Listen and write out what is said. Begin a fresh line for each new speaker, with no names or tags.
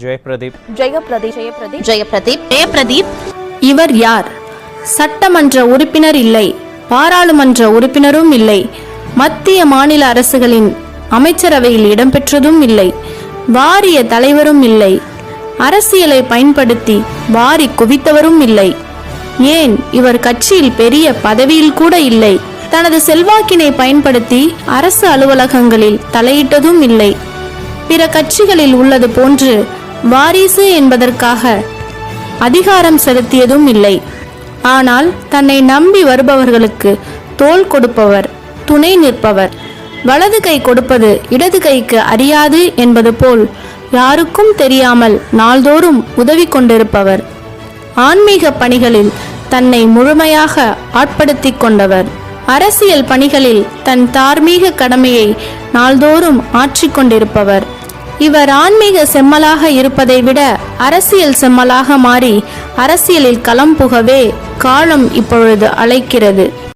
ஜெயபிரதீப். இவர் யார்? சட்டமன்ற உறுப்பினர் இல்லை, பாராளுமன்ற உறுப்பினரும் இல்லை, மத்திய மாநில அரசுகளின் அமைச்சரவையில் இடம்பெற்றதும் இல்லை, வாரிய தலைவரும் இல்லை, அரசியலை பயன்படுத்தி வாரி குவித்தவரும் இல்லை, ஏன் இவர் கட்சியில் பெரிய பதவியில் கூட இல்லை, தனது செல்வாக்கினை பயன்படுத்தி அரசு அலுவலகங்களில் தலையிட்டதும் இல்லை, பிற கட்சிகளில் உள்ளது போன்று வாரிசு என்பதற்காக அதிகாரம் செலுத்தியதும் இல்லை. ஆனால் தன்னை நம்பி வருபவர்களுக்கு தோள் கொடுப்பவர், துணை நிற்பவர், வலது கை கொடுப்பது இடது கைக்கு அறியாது என்பது போல் யாருக்கும் தெரியாமல் நாள்தோறும் உதவி கொண்டிருப்பவர், ஆன்மீக பணிகளில் தன்னை முழுமையாக ஆட்படுத்தி கொண்டவர், அரசியல் பணிகளில் தன் தார்மீக கடமையை நாள்தோறும் ஆற்றிக்கொண்டிருப்பவர். இவர் ஆன்மீக செம்மலாக இருப்பதை விட அரசியல் செம்மலாக மாறி அரசியலில் களம் புகவே காலம் இப்பொழுது அழைக்கிறது.